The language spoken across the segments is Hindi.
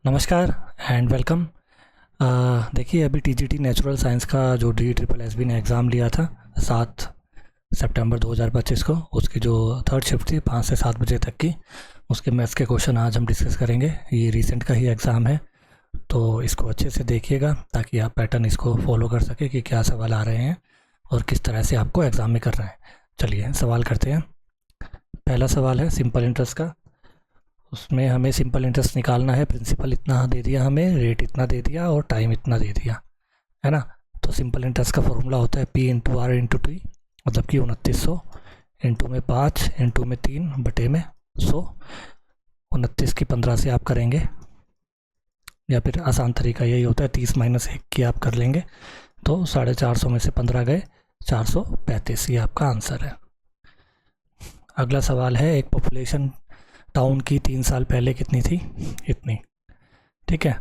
नमस्कार एंड वेलकम। देखिए अभी टीजीटी नेचुरल साइंस का जो DSSB ने एग्ज़ाम लिया था 7 सितंबर 2025 को, उसकी जो थर्ड शिफ्ट थी 5 से 7 बजे तक की, उसके मैथ्स के क्वेश्चन आज हम डिस्कस करेंगे। ये रिसेंट का ही एग्ज़ाम है तो इसको अच्छे से देखिएगा ताकि आप पैटर्न इसको फॉलो कर सके कि क्या सवाल आ रहे हैं और किस तरह से आपको एग्ज़ाम में कर रहे हैं। चलिए सवाल करते हैं। पहला सवाल है सिंपल इंटरेस्ट का। उसमें हमें सिंपल इंटरेस्ट निकालना है। प्रिंसिपल इतना दे दिया, हमें रेट इतना दे दिया और टाइम इतना दे दिया, है ना। तो सिंपल इंटरेस्ट का फॉर्मूला होता है P/R/T, मतलब कि 2900 इंटू में 5 इंटू में 3 बटे में 100। 29 की 15 से आप करेंगे, या फिर आसान तरीका यही होता है 30 - 1 की आप कर लेंगे तो 450 में से 15 गए 435। ये आपका आंसर है। अगला सवाल है, एक पॉपुलेशन टाउन की 3 साल पहले कितनी थी? इतनी, ठीक है।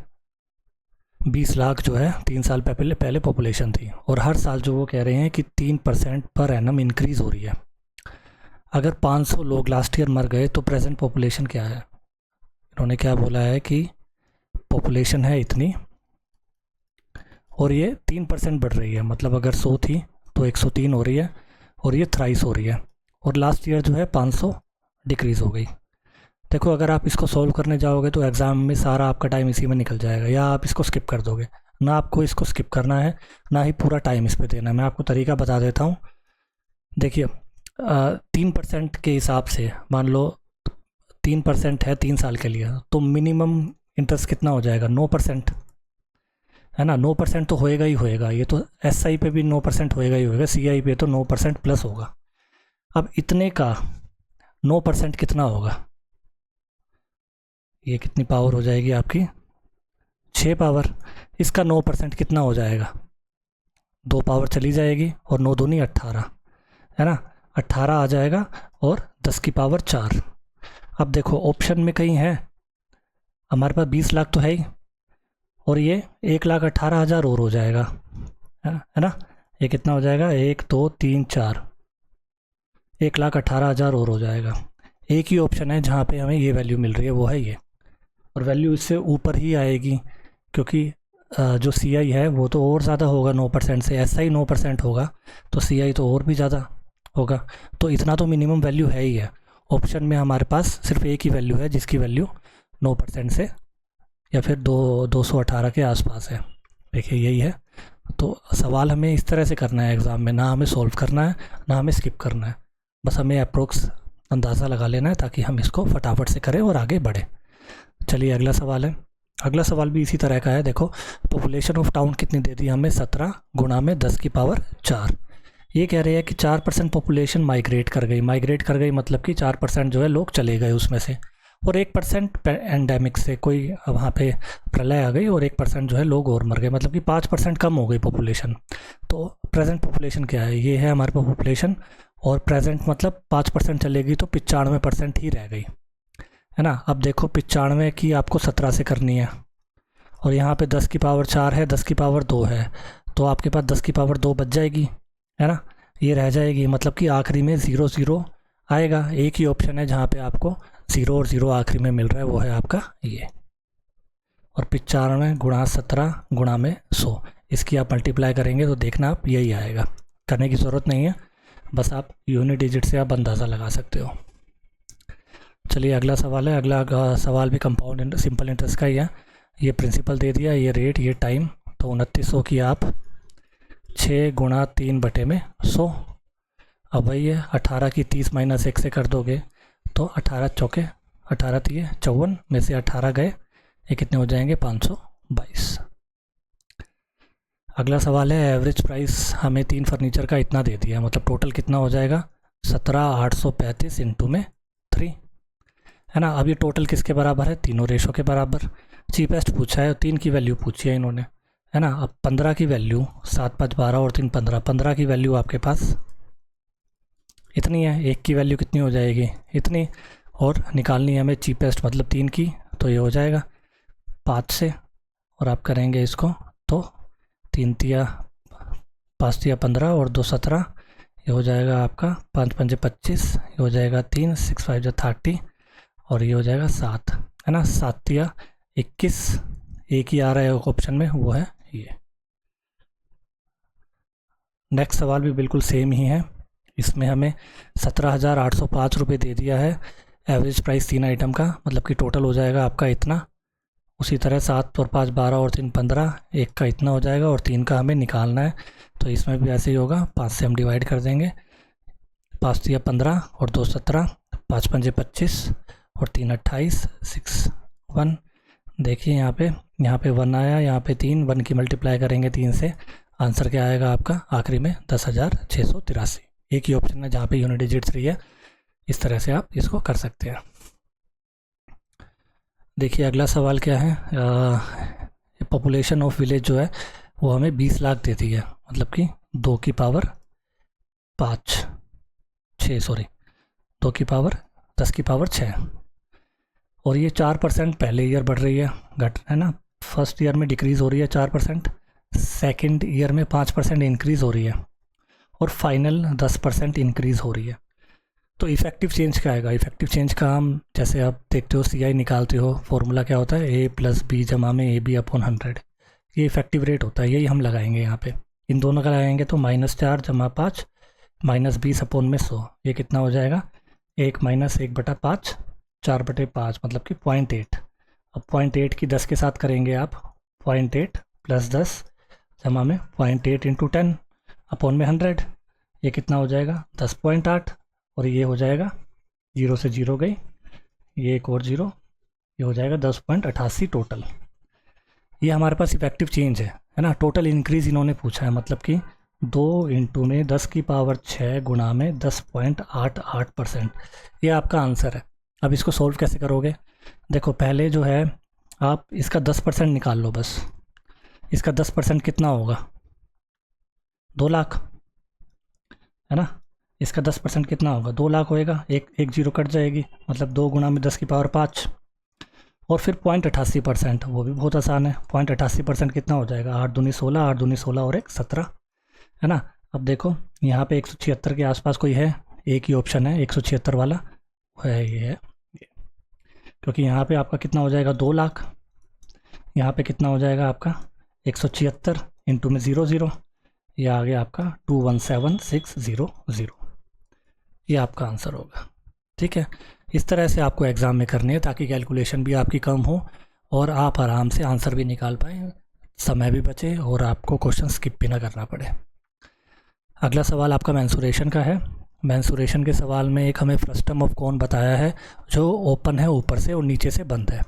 20 लाख जो है 3 साल पहले पॉपुलेशन थी, और हर साल जो वो कह रहे हैं कि 3% पर एनम इंक्रीज़ हो रही है। अगर 500 लोग लास्ट ईयर मर गए तो प्रेजेंट पॉपुलेशन क्या है? इन्होंने क्या बोला है कि पॉपुलेशन है इतनी और ये 3% बढ़ रही है, मतलब अगर 100 थी तो 103 हो रही है और ये थ्राइस हो रही है, और लास्ट ईयर जो है 500 डिक्रीज़ हो गई। देखो अगर आप इसको सॉल्व करने जाओगे तो एग्ज़ाम में सारा आपका टाइम इसी में निकल जाएगा, या आप इसको स्किप कर दोगे। ना आपको इसको स्किप करना है, ना ही पूरा टाइम इस पे देना है। मैं आपको तरीका बता देता हूँ। देखिए 3% के हिसाब से मान लो 3% है 3 साल के लिए, तो मिनिमम इंटरेस्ट कितना हो जाएगा? 9%, है ना। 9% तो होएगा ही होएगा। ये तो SI पे भी 9% होएगा ही होएगा, CI पे तो 9% प्लस होगा। अब इतने का 9% कितना होगा? ये कितनी पावर हो जाएगी आपकी? 6 पावर। इसका 9% कितना हो जाएगा? 2 पावर चली जाएगी और 9 दूनी 18, है ना। 18 आ जाएगा और 10 की पावर 4। अब देखो ऑप्शन में कहीं है, हमारे पास 20 लाख तो है ही, और ये 1,18,000 और हो जाएगा, है ना। ये कितना हो जाएगा? 1 2 3 4, 1,18,000 और हो जाएगा। एक ही ऑप्शन है जहाँ पे हमें ये वैल्यू मिल रही है, वो है ये, और वैल्यू इससे ऊपर ही आएगी क्योंकि जो CI है वो तो और ज़्यादा होगा 9% से। SI 9% होगा तो CI तो और भी ज़्यादा होगा। तो इतना तो मिनिमम वैल्यू है ही है। ऑप्शन में हमारे पास सिर्फ एक ही वैल्यू है जिसकी वैल्यू 9% से या फिर 218 के आसपास है। देखिए यही है। तो सवाल हमें इस तरह से करना है एग्ज़ाम में, ना हमें सॉल्व करना है ना हमें स्किप करना है, बस हमें अप्रोक्स अंदाज़ा लगा लेना है ताकि हम इसको फटाफट से करें और आगे बढ़ें। चलिए अगला सवाल है। अगला सवाल भी इसी तरह का है। देखो पॉपुलेशन ऑफ टाउन कितनी दे दी हमें? 17 गुणा में 10 की पावर 4। ये कह रहे हैं कि 4% पॉपुलेशन माइग्रेट कर गई। माइग्रेट कर गई मतलब कि 4% जो है लोग चले गए उसमें से, और 1% एंडेमिक से कोई वहाँ पे प्रलय आ गई और 1% जो है लोग और मर गए, मतलब कि 5% कम हो गई पॉपुलेशन। तो प्रेजेंट पॉपुलेशन क्या है? ये है हमारे पास पॉपुलेशन, और प्रेजेंट मतलब 5% चलेगी तो 95% ही रह गई, है ना। अब देखो 95 की आपको 17 से करनी है, और यहाँ पे 10 की पावर 4 है, 10 की पावर 2 है, तो आपके पास 10 की पावर 2 बच जाएगी, है ना। ये रह जाएगी, मतलब कि आखिरी में 0 0 आएगा। एक ही ऑप्शन है जहाँ पे आपको 0 और 0 आखिरी में मिल रहा है, वो है आपका ये। और 95 गुणा 17 गुणा में 100, इसकी आप मल्टीप्लाई करेंगे तो देखना आप यही आएगा। करने की ज़रूरत नहीं है, बस आप यूनिट डिजिट से आप अंदाज़ा लगा सकते हो। चलिए अगला सवाल है। अगला सवाल भी कंपाउंड सिंपल इंटरेस्ट का ही है। ये प्रिंसिपल दे दिया, ये रेट, ये टाइम। तो 2900 की आप 6 गुणा 3 बटे में 100। अब भाई ये 18 की 30 - 1 से कर दोगे तो 18 चौके 18 3 54 में से 18 गए, ये कितने हो जाएंगे? 522। अगला सवाल है, एवरेज प्राइस हमें 3 फर्नीचर का इतना दे दिया, मतलब टोटल कितना हो जाएगा? 17,835 इंटू में 3, है ना। अब ये टोटल किसके बराबर है? तीनों रेशो के बराबर। चीपेस्ट पूछा है, 3 की वैल्यू पूछी है इन्होंने, है ना। अब 15 की वैल्यू, 7 5 12 और 3 15, 15 की वैल्यू आपके पास इतनी है। 1 की वैल्यू कितनी हो जाएगी? इतनी, और निकालनी है हमें चीपेस्ट मतलब 3 की, तो ये हो जाएगा 5 से, और आप करेंगे इसको तो 3 तिया 5 तिया 15 और 2 17, ये हो जाएगा आपका 5 5 25, ये हो जाएगा 3 6 5 30, और ये हो जाएगा 7, है ना। 7 तिया 21, एक ही आ रहा है ऑप्शन में, वो है ये। नेक्स्ट सवाल भी बिल्कुल सेम ही है। इसमें हमें 17,805 रुपये दे दिया है एवरेज प्राइस 3 आइटम का, मतलब कि टोटल हो जाएगा आपका इतना। उसी तरह 7 और 5 12 और 3 15, एक का इतना हो जाएगा और 3 का हमें निकालना है। तो इसमें भी ऐसे ही होगा, 5 से हम डिवाइड कर देंगे, 5 दिया 15 और 2 17, 5 पंजे 25 और 3 28, 6 1। देखिए यहाँ पे 1 आया, यहाँ पे 3, 1 की मल्टीप्लाई करेंगे 3 से, आंसर क्या आएगा आपका आखिरी में 10,683। एक ही ऑप्शन है जहाँ पे यूनिट डिजिट 3 है। इस तरह से आप इसको कर सकते हैं। देखिए अगला सवाल क्या है, पॉपुलेशन ऑफ विलेज जो है वो हमें 20 लाख देती है, मतलब कि 2 की पावर 2 की पावर 10 की पावर 6। और ये 4% पहले ईयर बढ़ रही है, घट है ना। फर्स्ट ईयर में डिक्रीज़ हो रही है 4%, सेकेंड ईयर में 5% इंक्रीज़ हो रही है और फाइनल 10% इंक्रीज़ हो रही है। तो इफ़ेक्टिव चेंज क्या आएगा? इफ़ेक्टिव चेंज का हम जैसे आप देखते हो CI निकालते हो, फॉर्मूला क्या होता है, A + B जमा में AB/100। ये इफ़ेक्टिव रेट होता है, यही हम लगाएंगे यहाँ पे। इन दोनों का लगाएंगे तो -4 जमा 5 -20/100, ये कितना हो जाएगा 1 - 1/5, 4/5, मतलब कि 0.8। अब 0.8 की 10 के साथ करेंगे आप, 0.8 + 10 जमा में 0.8 × 10/100, ये कितना हो जाएगा 10.8। और ये हो जाएगा 0 से 0 गई, ये एक और 0, ये हो जाएगा 10.88 टोटल। ये हमारे पास इफेक्टिव चेंज है ना। टोटल इंक्रीज़ इन्होंने पूछा है, मतलब कि 2 × में 10 की पावर 6 गुणा में 10.88%, ये आपका आंसर है। अब इसको सोल्व कैसे करोगे? देखो पहले जो है आप इसका 10% निकाल लो बस। इसका 10% कितना होगा 2 लाख, है ना। इसका 10% कितना होगा 2 लाख होएगा, एक 0 कट जाएगी, मतलब 2 × में 10 की पावर 5 और फिर 0.88%, वो भी बहुत आसान है। 0.88% कितना हो जाएगा 8 दूनी 16, 8 दूनी 16 और 1 17, है ना। अब देखो यहाँ पे 176 के आसपास कोई है, एक ही ऑप्शन है 176 वाला है, ये है, क्योंकि यहाँ पे आपका कितना हो जाएगा 2 लाख, यहाँ पे कितना हो जाएगा आपका 176 इंटू में 0 0, ये आ गया आपका 217600, ये आपका आंसर होगा। ठीक है, इस तरह से आपको एग्ज़ाम में करनी है ताकि कैलकुलेशन भी आपकी कम हो और आप आराम से आंसर भी निकाल पाएँ, समय भी बचे और आपको क्वेश्चन स्किप भी ना करना पड़े। अगला सवाल आपका मेंसुरेशन का है। मेंसुरेशन के सवाल में एक हमें फ्रस्टम ऑफ कोन बताया है जो ओपन है ऊपर से और नीचे से बंद है,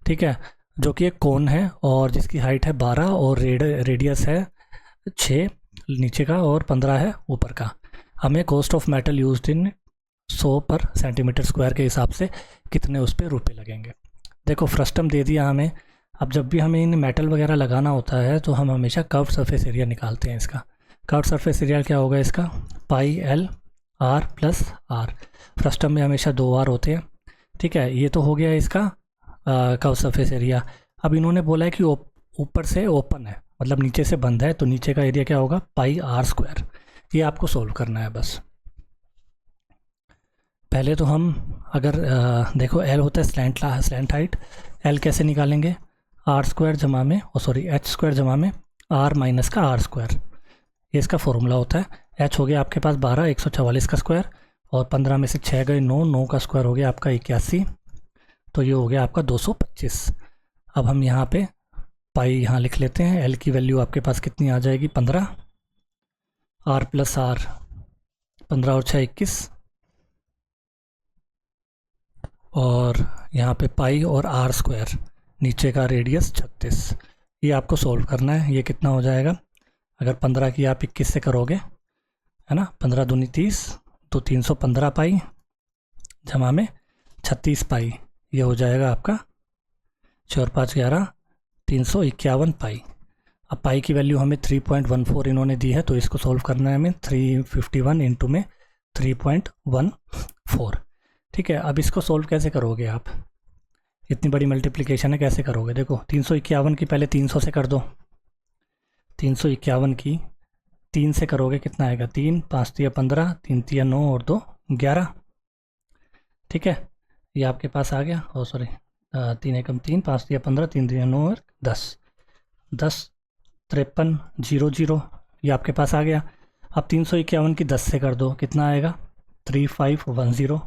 ठीक है, जो कि एक कोन है और जिसकी हाइट है 12 और रेडियस है 6 नीचे का और 15 है ऊपर का। हमें cost of metal used in 100 पर सेंटीमीटर स्क्वायर के हिसाब से कितने उस पर रुपये लगेंगे। देखो फ्रस्टम दे दिया हमें। अब जब भी हमें इन मेटल वगैरह लगाना होता है तो हम हमेशा कर्व सरफेस एरिया निकालते हैं इसका। कर्व सरफेस एरिया क्या होगा इसका πl/r + r। फ्रस्टम में हमेशा 2 r होते हैं, ठीक है। ये तो हो गया इसका कर्व सरफेस एरिया। अब इन्होंने बोला है कि ऊपर से ओपन है, मतलब नीचे से बंद है, तो नीचे का एरिया क्या होगा πr²। ये आपको सोल्व करना है बस। पहले तो हम अगर देखो L होता है स्लैंट हाइट, L कैसे निकालेंगे r² जमा में h² जमा में r - का r², ये इसका फॉर्मूला होता है। h हो गया आपके पास 12, 144 का स्क्वायर और 15 में से 6 गए 9, 9 का स्क्वायर हो गया आपका 81, तो ये हो गया आपका 225। अब हम यहाँ पे पाई यहाँ लिख लेते हैं। L की वैल्यू आपके पास कितनी आ जाएगी 15, r + r 15 और 6 21, और यहाँ पे पाई और r² नीचे का रेडियस 36। ये आपको सोल्व करना है। ये कितना हो जाएगा, अगर 15 की आप 21 से करोगे, है ना, 15 दूनी 30, तो 315 पाई जमा में 36 पाई, ये हो जाएगा आपका 4 5 11 351 पाई। अब पाई की वैल्यू हमें 3.14 इन्होंने दी है, तो इसको सोल्व करना है हमें 351 इंटू में 3.14, ठीक है। अब इसको सोल्व कैसे करोगे आप, इतनी बड़ी मल्टीप्लिकेशन है, कैसे करोगे? देखो 351 की पहले 300 से कर दो, 351 की 3 से करोगे कितना आएगा 3 5 3 15, 3 3 9 और 2 11, ठीक है। ये आपके पास आ गया, तीन एकम तीन, 5 दिया 15, 3 दिया 9 और 10, 10 53 0 0, ये आपके पास आ गया। अब 351 की 10 से कर दो, कितना आएगा 3510।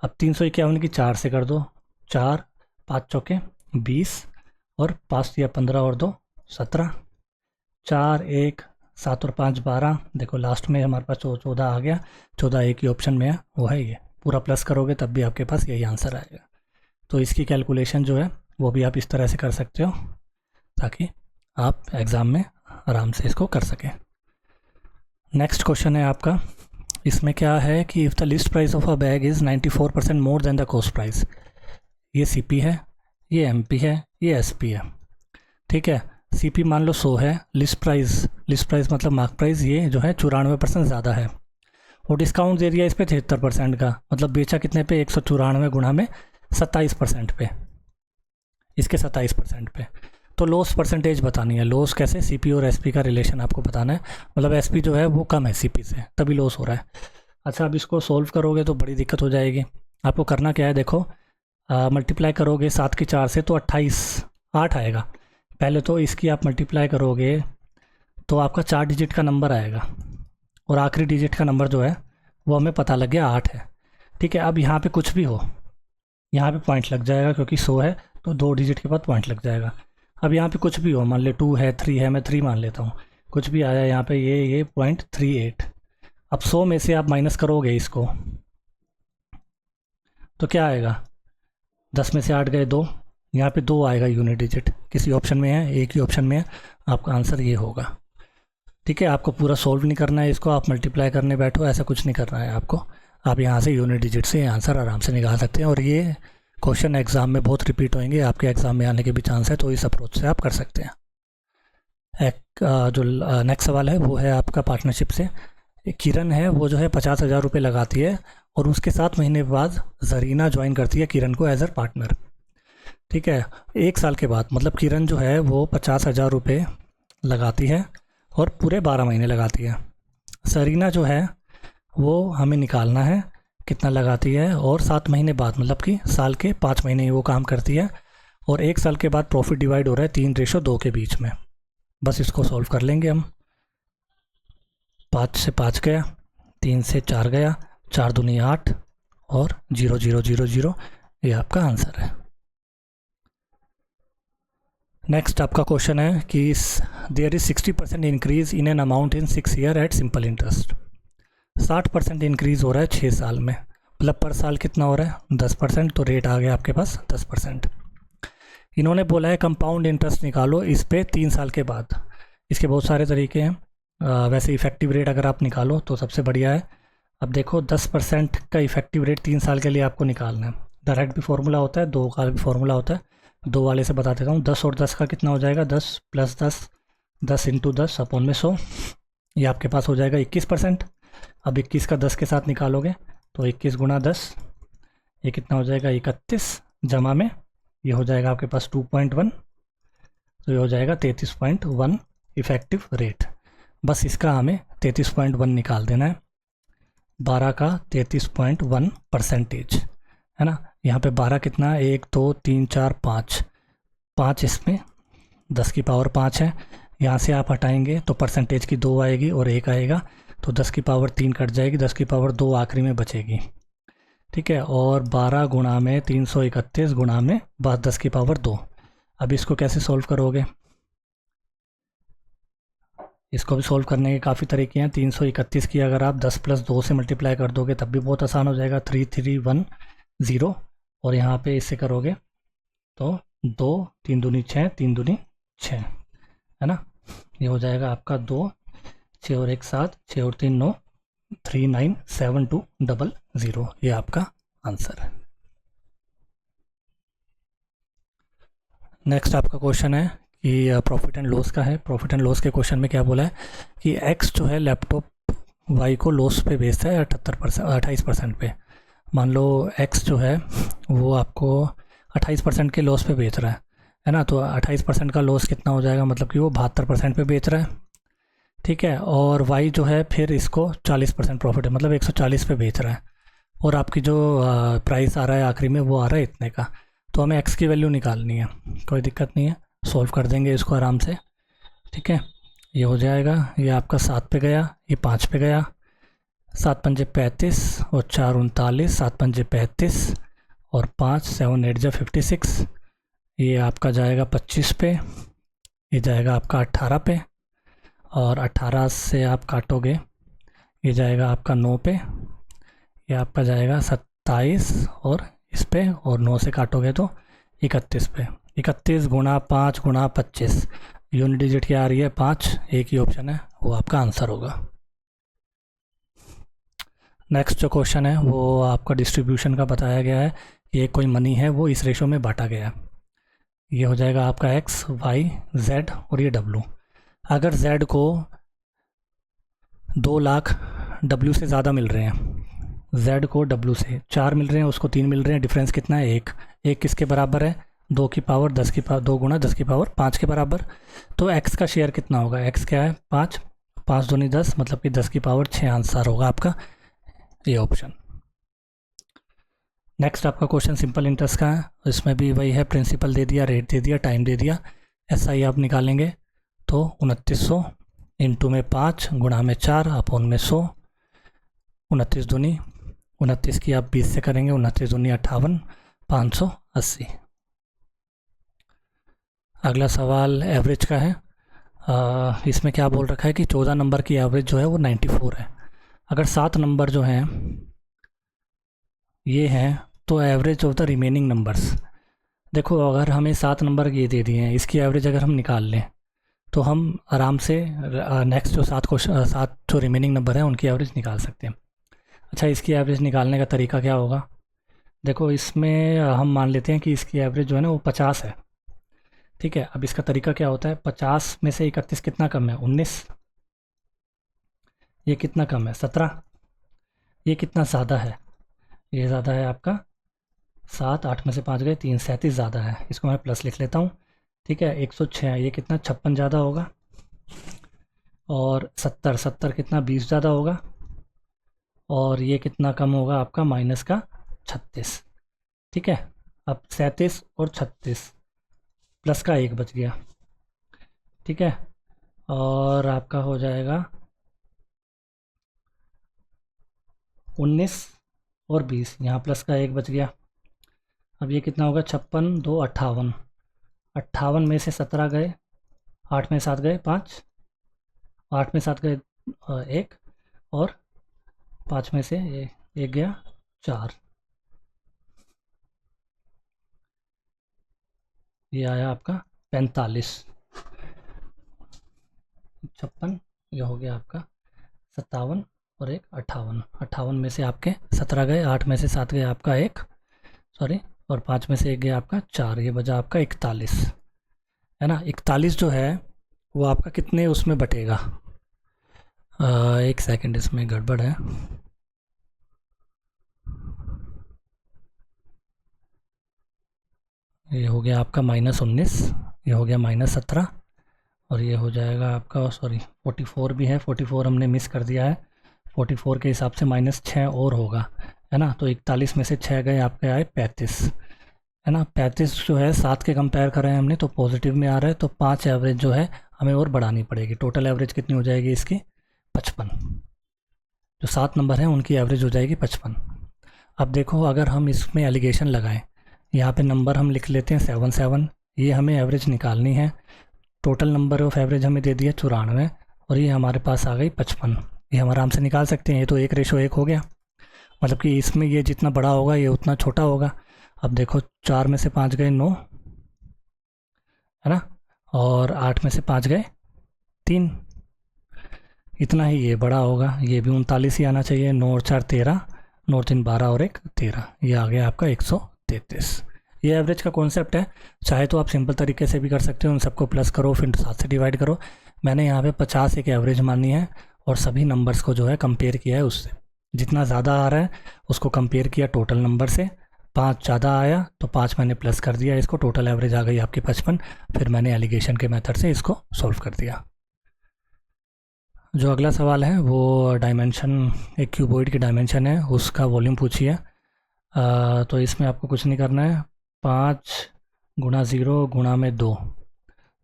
अब 351 की 4 से कर दो, 4 5 चौके 20 और 5 दिया 15 और 2 17, 4 1 7 और 5 12, देखो लास्ट में हमारे पास 14 आ गया, 14 एक ही ऑप्शन में है, वो है ये। पूरा प्लस करोगे तब भी आपके पास यही आंसर आएगा। तो इसकी कैलकुलेशन जो है वो भी आप इस तरह से कर सकते हो ताकि आप एग्ज़ाम में आराम से इसको कर सकें। नेक्स्ट क्वेश्चन है आपका, इसमें क्या है कि if the list price of a bag is 94% more than the cost price. ये सीपी है, ये एमपी है, ये एसपी है, ठीक है। सीपी मान लो 100 है, लिस्ट प्राइस मतलब मार्क प्राइस ये जो है 94% ज़्यादा है, और डिस्काउंट दे दिया इस पर 73% का, मतलब बेचा कितने पे 194 गुणा में 27% पे, इसके 27% पे। तो लॉस परसेंटेज बतानी है, लॉस कैसे, सीपी और एसपी का रिलेशन आपको बताना है, मतलब एसपी जो है वो कम है सीपी से तभी लॉस हो रहा है। अच्छा, अब इसको सोल्व करोगे तो बड़ी दिक्कत हो जाएगी। आपको करना क्या है, देखो मल्टीप्लाई करोगे 7 की 4 से तो 28 8 आएगा। पहले तो इसकी आप मल्टीप्लाई करोगे तो आपका 4 डिजिट का नंबर आएगा, और आखिरी डिजिट का नंबर जो है वो हमें पता लग गया 8 है, ठीक है। अब यहाँ पे कुछ भी हो, यहाँ पे पॉइंट लग जाएगा, क्योंकि 100 है तो 2 डिजिट के बाद पॉइंट लग जाएगा। अब यहाँ पे कुछ भी हो, मान ले 2 है 3 है, मैं 3 मान लेता हूँ, कुछ भी आया यहाँ पे ये .38। अब 100 में से आप माइनस करोगे इसको तो क्या आएगा, 10 में से 8 गए 2, यहाँ पे 2 आएगा यूनिट डिजिट, किसी ऑप्शन में है, एक ही ऑप्शन में है, आपका आंसर ये होगा, ठीक है। आपको पूरा सोल्व नहीं करना है इसको, आप मल्टीप्लाई करने बैठो ऐसा कुछ नहीं करना है आपको, आप यहाँ से यूनिट डिजिट से आंसर आराम से निकाल सकते हैं। और ये क्वेश्चन एग्ज़ाम में बहुत रिपीट होंगे, आपके एग्ज़ाम में आने के भी चांस है, तो इस अप्रोच से आप कर सकते हैं। एक जो नेक्स्ट सवाल है वो है आपका पार्टनरशिप से। किरण है वो जो है 50,000 रुपये लगाती है, और उसके 7 महीने बाद जरीना ज्वाइन करती है किरण को एज अ पार्टनर, ठीक है। 1 साल के बाद, मतलब किरण जो है वो 50,000 रुपये लगाती है और पूरे 12 महीने लगाती है। जरीना जो है वो हमें निकालना है कितना लगाती है, और 7 महीने बाद मतलब कि साल के 5 महीने वो काम करती है, और 1 साल के बाद प्रॉफिट डिवाइड हो रहा है 3:2 के बीच में। बस इसको सॉल्व कर लेंगे हम। 5 से 5 गया, 3 से 4 गया, 4 दूनी 8 और 0 0 0 0, ये आपका आंसर है। नेक्स्ट आपका क्वेश्चन है कि there is 60% increase in an amount in 6 year at simple interest. 60% increase हो रहा है 6 साल में, मतलब पर साल कितना हो रहा है 10%, तो रेट आ गया आपके पास 10%। इन्होंने बोला है कंपाउंड इंटरेस्ट निकालो इस पे 3 साल के बाद। इसके बहुत सारे तरीके हैं, वैसे इफ़ेक्टिव रेट अगर आप निकालो तो सबसे बढ़िया है। अब देखो 10% का इफ़ेक्टिव रेट 3 साल के लिए आपको निकालना है। डायरेक्ट भी फार्मूला होता है, 2 का भी फार्मूला होता है, 2 वाले से बता देता हूँ। 10 और 10 का कितना हो जाएगा, 10 + 10, 10 × 10 अपॉन में 100, ये आपके पास हो जाएगा 21%। अब 21 का 10 के साथ निकालोगे तो 21 × 10, ये कितना हो जाएगा 31, जमा में ये हो जाएगा आपके पास 2.1, तो ये हो जाएगा 33.1 इफ़ेक्टिव रेट। बस इसका हमें 33.1 निकाल देना है, 12 का 33.1% है ना। यहाँ पे 12 कितना है, 1 2 3 4 5, इसमें 10 की पावर 5 है, यहाँ से आप हटाएंगे तो परसेंटेज की 2 आएगी और 1 आएगा, तो 10 की पावर 3 कट जाएगी, 10 की पावर 2 आखिरी में बचेगी, ठीक है। और 12 गुणा में 331 गुणा में 10 की पावर 2। अब इसको कैसे सॉल्व करोगे, इसको भी सॉल्व करने के काफ़ी तरीके हैं। 331 की अगर आप 10 + 2 से मल्टीप्लाई कर दोगे तब भी बहुत आसान हो जाएगा, 3310, और यहाँ पे इससे करोगे तो 2 3 दूनी 6, 3 दूनी 6 है ना। ये हो जाएगा आपका 2 6 और 1 7, 6 और 3 9, 397200, ये आपका आंसर है। नेक्स्ट आपका क्वेश्चन है कि प्रॉफिट एंड लॉस का है। प्रॉफिट एंड लॉस के क्वेश्चन में क्या बोला है कि एक्स जो है लैपटॉप वाई को लॉस पे बेचता है 28% पे। मान लो एक्स जो है वो आपको 28% के लॉस पे बेच रहा है ना, तो 28% का लॉस कितना हो जाएगा, मतलब कि वो 72% पे बेच रहा है, ठीक है। और वाई जो है फिर इसको 40% प्रॉफिट है, मतलब 140 पे बेच रहा है, और आपकी जो प्राइस आ रहा है आखिरी में वो आ रहा है इतने का। तो हमें x की वैल्यू निकालनी है, कोई दिक्कत नहीं है, सॉल्व कर देंगे इसको आराम से। ठीक है, ये हो जाएगा, ये आपका 7 पे गया, ये 5 पे गया, 7 पंजे 35 और 4 39, 7 पंजे 35 और 5 7 8 जा 56, ये आपका जाएगा 25 पे, ये जाएगा आपका 18 पे, और 18 से आप काटोगे ये जाएगा आपका 9 पे, ये आपका जाएगा 27 और इस पे, और 9 से काटोगे तो 31 पे। 31 गुणा 5 गुणा 25, यूनिट डिजिट क्या आ रही है 5, एक ही ऑप्शन है, वो आपका आंसर होगा। नेक्स्ट जो क्वेश्चन है वो आपका डिस्ट्रीब्यूशन का बताया गया है, ये कोई मनी है वो इस रेशो में बांटा गया है। ये हो जाएगा आपका x, y, z और ये w। अगर z को 2 लाख w से ज़्यादा मिल रहे हैं, z को w से 4 मिल रहे हैं, उसको 3 मिल रहे हैं, डिफरेंस कितना है 1। 1 किसके बराबर है 2 की पावर 10 की पावर 2 गुणा 10 की पावर 5 के बराबर। तो x का शेयर कितना होगा, x क्या है 5, 5 दूनी 10 मतलब कि 10 की पावर 6 आंसर होगा आपका ये ऑप्शन। नेक्स्ट आपका क्वेश्चन सिंपल इंटरेस्ट का है, इसमें भी वही है, प्रिंसिपल दे दिया, रेट दे दिया, टाइम दे दिया, SI आप निकालेंगे तो 2900 इंटू में 5 गुणा में 4 अपॉन में 100, 29 दूनी 29 की आप 20 से करेंगे, 29 दूनी 58, 580। अगला सवाल एवरेज का है। इसमें क्या बोल रखा है कि 14 नंबर की एवरेज जो है वो 94 है। अगर 7 नंबर जो हैं ये हैं तो average of the remaining numbers, देखो अगर हमें 7 नंबर ये दे दिए हैं, इसकी एवरेज अगर हम निकाल लें तो हम आराम से नेक्स्ट जो 7 जो रिमेनिंग नंबर हैं उनकी एवरेज निकाल सकते हैं। अच्छा, इसकी एवरेज निकालने का तरीका क्या होगा, देखो इसमें हम मान लेते हैं कि इसकी एवरेज जो है ना वो 50 है। ठीक है, अब इसका तरीका क्या होता है, 50 में से 31 कितना कम है 19, ये कितना कम है 17, ये कितना ज़्यादा है, ये ज़्यादा है आपका 7, 8 में से 5 गए 3, 37 ज़्यादा है, इसको मैं प्लस लिख लेता हूँ। ठीक है, 106, ये कितना 56 ज़्यादा होगा, और 70 कितना 20 ज़्यादा होगा, और ये कितना कम होगा आपका माइनस का 36। ठीक है, अब 37 और 36 प्लस का 1 बच गया। ठीक है, और आपका हो जाएगा 19 और 20, यहाँ प्लस का 1 बच गया। अब ये कितना होगा 56 2 58, 58 में से 17 गए, 8 में 7 गए 5, 8 में 7 गए 1, और 5 में से 1 गया 4, ये आया आपका 45। 56 ये हो गया आपका 57 और 1 58, 58 में से आपके 17 गए, 8 में से 7 गए आपका 1 सॉरी, और 5 में से 1 गया आपका 4, ये बचा आपका 41 है ना। 41 जो है वो आपका कितने उसमें बटेगा, एक सेकंड इसमें गड़बड़ है, ये हो गया आपका -19, ये हो गया -17, और ये हो जाएगा आपका सॉरी 44 भी है, 44 हमने मिस कर दिया है, 44 के हिसाब से -6 और होगा है ना। तो 41 में से 6 गए आपके आए 35 है ना। 35 जो है 7 के कंपेयर कर रहे हैं हमने तो पॉजिटिव में आ रहा है, तो 5 एवरेज जो है हमें और बढ़ानी पड़ेगी। टोटल एवरेज कितनी हो जाएगी इसकी 55, जो 7 नंबर हैं उनकी एवरेज हो जाएगी 55। अब देखो अगर हम इसमें एलिगेशन लगाएं, यहाँ पे नंबर हम लिख लेते हैं 77, ये हमें एवरेज निकालनी है, टोटल नंबर ऑफ एवरेज हमें दे दिया 94, और ये हमारे पास आ गई 55, ये हम आराम से निकाल सकते हैं। ये तो 1:1 हो गया, मतलब कि इसमें ये जितना बड़ा होगा ये उतना छोटा होगा। अब देखो 4 में से 5 गए 9 है ना, और 8 में से 5 गए 3, इतना ही ये बड़ा होगा, ये भी 39 ही आना चाहिए। 9 और 4 13, 9 और 3 12 और 1 13, ये आ गया आपका 133। ये एवरेज का कॉन्सेप्ट है, चाहे तो आप सिंपल तरीके से भी कर सकते हो, उन सबको प्लस करो फिर 7 से डिवाइड करो। मैंने यहाँ पे 50 एक एवरेज मानी है और सभी नंबर्स को जो है कंपेयर किया है उससे, जितना ज़्यादा आ रहा है उसको कंपेयर किया टोटल नंबर से, 5 ज़्यादा आया तो 5 मैंने प्लस कर दिया इसको, टोटल एवरेज आ गई आपकी 55, फिर मैंने एलिगेशन के मेथड से इसको सॉल्व कर दिया। जो अगला सवाल है वो डायमेंशन, एक क्यूबॉइड की डायमेंशन है उसका वॉल्यूम पूछिए। तो इसमें आपको कुछ नहीं करना है, 5 गुणा 0 गुणा में 2,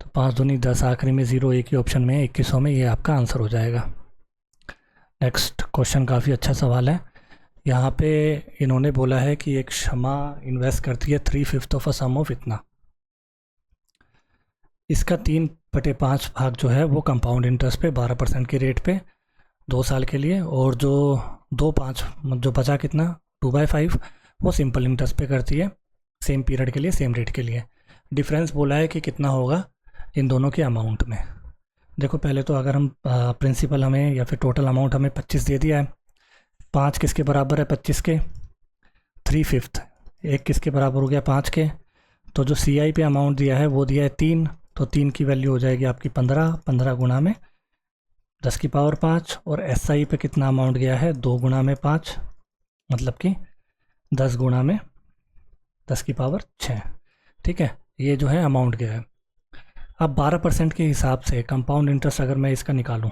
तो 5 दूनी 10, आखिरी में 0 एक ही ऑप्शन में है, 2100 में, ये आपका आंसर हो जाएगा। नेक्स्ट क्वेश्चन काफ़ी अच्छा सवाल है। यहाँ पे इन्होंने बोला है कि एक क्षमा इन्वेस्ट करती है 3/5 ऑफ अ सम ऑफ इतना, इसका 3/5 भाग जो है वो कंपाउंड इंटरेस्ट पे 12% के रेट पे 2 साल के लिए, और जो 2/5 जो बचा कितना 2/5 वो सिंपल इंटरेस्ट पे करती है सेम पीरियड के लिए सेम रेट के लिए। डिफरेंस बोला है कि कितना होगा इन दोनों के अमाउंट में। देखो पहले तो अगर हम प्रिंसिपल हमें या फिर टोटल अमाउंट हमें 25 दे दिया है, 5 किसके बराबर है 25 के, 3/5 एक किसके बराबर हो गया 5 के, तो जो CI पे अमाउंट दिया है वो दिया है 3, तो 3 की वैल्यू हो जाएगी आपकी 15, 15 गुना में 10 की पावर 5, और SI पे कितना अमाउंट गया है 2 गुना में 5, मतलब कि 10 गुना में 10 की पावर 6। ठीक है, ये जो है अमाउंट गया है। अब 12% के हिसाब से कंपाउंड इंटरेस्ट अगर मैं इसका निकालूं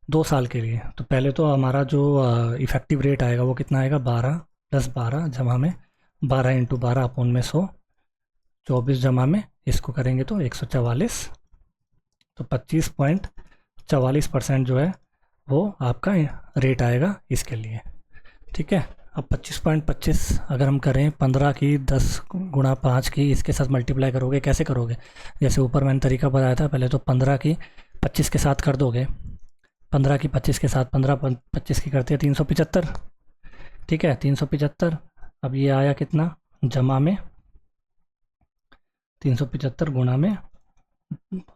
2 साल के लिए, तो पहले तो हमारा जो इफ़ेक्टिव रेट आएगा वो कितना आएगा 12 + 12 जमा में 12 × 12 अपॉन में 100, 24 जमा में इसको करेंगे तो 144, तो 25.44% जो है वो आपका रेट आएगा इसके लिए। ठीक है, अब 25.25 अगर हम करें 15 की 10 गुणा 5 की इसके साथ मल्टीप्लाई करोगे, कैसे करोगे, जैसे ऊपर मैंने तरीका बताया था, पहले तो 15 की 25 के साथ कर दोगे, 15 की 25 के साथ 15 25 की करते हैं 375। ठीक है, 375। अब ये आया कितना जमा में 375 गुणा में,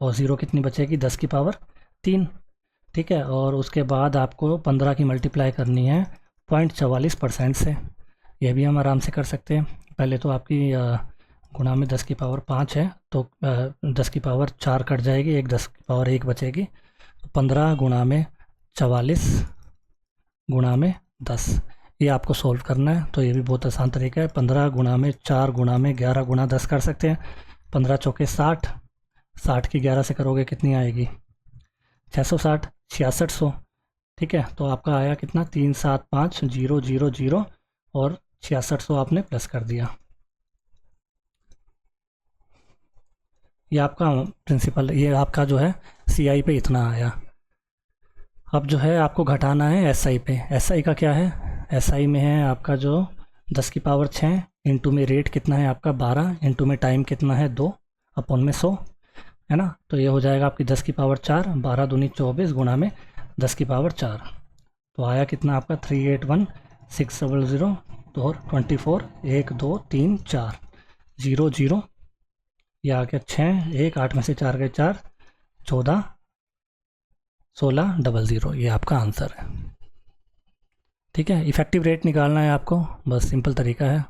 और 0 कितनी बचेगी 10 की पावर 3। ठीक है, और उसके बाद आपको 15 की मल्टीप्लाई करनी है 0.44% से, यह भी हम आराम से कर सकते हैं। पहले तो आपकी गुणा में 10 की पावर 5 है, तो 10 की पावर 4 कट जाएगी, एक 10 की पावर 1 बचेगी, तो 15 गुणा में 44 गुणा में 10, ये आपको सॉल्व करना है। तो ये भी बहुत आसान तरीका है, 15 गुणा में 4 गुणा में 11 गुणा 10 कर सकते हैं। 15 चौके 60, 60 की 11 से करोगे कितनी आएगी 660, 6600। ठीक है, तो आपका आया कितना 375000 और 6600 आपने प्लस कर दिया। ये आपका प्रिंसिपल, ये आपका जो है CI पे इतना आया। अब जो है आपको घटाना है SI पे। SI का क्या है, SI में है आपका जो 10 की पावर 6 इंटू में रेट कितना है आपका 12 इंटू में टाइम कितना है 2 अपॉन में 100, है ना, तो ये हो जाएगा आपकी 10 की पावर 4, 12 दूनी 24 गुणा में 10 की पावर 4, तो आया कितना आपका 381600 और 24 1 2 3 4 0 0, ये आ गया 6 1 8 में से 4 गए 4 14 16 00, ये आपका आंसर है। ठीक है, इफ़ेक्टिव रेट निकालना है आपको, बस सिंपल तरीका है।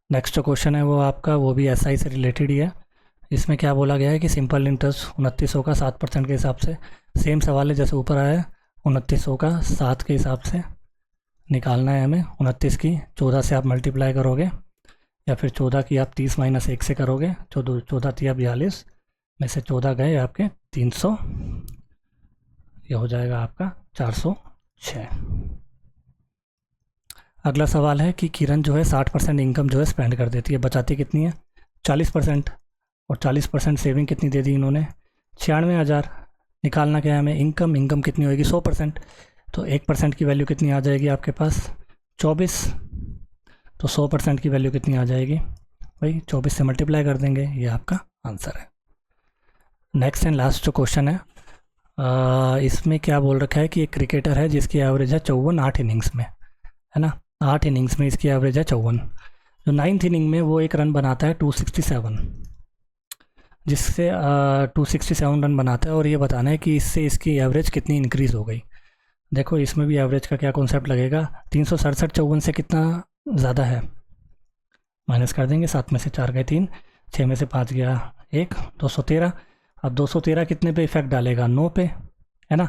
नेक्स्ट जो क्वेश्चन है वो आपका वो भी SI से रिलेटेड ही है। इसमें क्या बोला गया है कि सिंपल इंटरेस्ट 2900 का 7% के हिसाब से, सेम सवाल है जैसे ऊपर आया है, 2900 का 7 के हिसाब से निकालना है हमें। 29 की 14 से आप मल्टीप्लाई करोगे, या फिर 14 की आप 30 - 1 से करोगे, 14 थी 42 में से 14 गए आपके 300, ये हो जाएगा आपका 406। अगला सवाल है कि किरण जो है 60% इनकम जो है स्पेंड कर देती है, बचाती कितनी है 40%, और 40% सेविंग कितनी दे दी इन्होंने 96,000। निकालना क्या है हमें इनकम कितनी होगी 100%, तो 1% की वैल्यू कितनी आ जाएगी आपके पास 24, तो 100% की वैल्यू कितनी आ जाएगी भाई 24 से मल्टीप्लाई कर देंगे, ये आपका आंसर है। नेक्स्ट एंड लास्ट जो क्वेश्चन है इसमें क्या बोल रखा है कि एक क्रिकेटर है जिसकी एवरेज है 54 8 इनिंग्स में, है ना, 8 इनिंग्स में इसकी एवरेज है 54, जो 9th इनिंग में वो एक रन बनाता है 267, जिससे 267 रन बनाता है, और ये बताना है कि इससे इसकी एवरेज कितनी इंक्रीज़ हो गई। देखो इसमें भी एवरेज का क्या कॉन्सेप्ट लगेगा, 367 54 से कितना ज़्यादा है, माइनस कर देंगे, 7 में से 4 गए 3, 6 में से 5 गया 1, 213। अब 213 कितने पे इफेक्ट डालेगा 9 पे, है ना,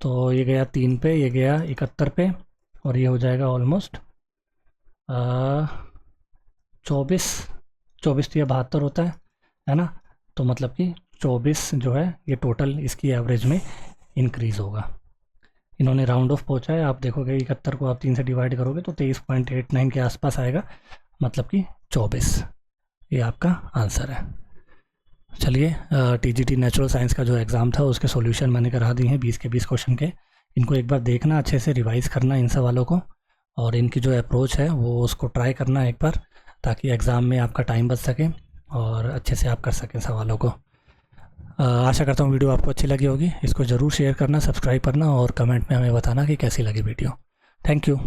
तो ये गया 3 पे, ये गया 71 पे, और ये हो जाएगा ऑलमोस्ट 24 तो ये 72 होता है ना, तो मतलब कि 24 जो है ये टोटल इसकी एवरेज में इंक्रीज़ होगा। इन्होंने राउंड ऑफ पहुँचा है, आप देखोगे 71 को आप 3 से डिवाइड करोगे तो 23.89 के आसपास आएगा, मतलब कि 24। ये आपका आंसर है। चलिए, टीजीटी नेचुरल साइंस का जो एग्ज़ाम था उसके सॉल्यूशन मैंने करा दिए हैं 20 के 20 क्वेश्चन के। इनको एक बार देखना, अच्छे से रिवाइज़ करना इन सवालों को, और इनकी जो अप्रोच है वो उसको ट्राई करना एक बार, ताकि एग्ज़ाम में आपका टाइम बच सके और अच्छे से आप कर सकें सवालों को। आशा करता हूँ वीडियो आपको अच्छी लगी होगी। इसको ज़रूर शेयर करना, सब्सक्राइब करना और कमेंट में हमें बताना कि कैसी लगी वीडियो। Thank you.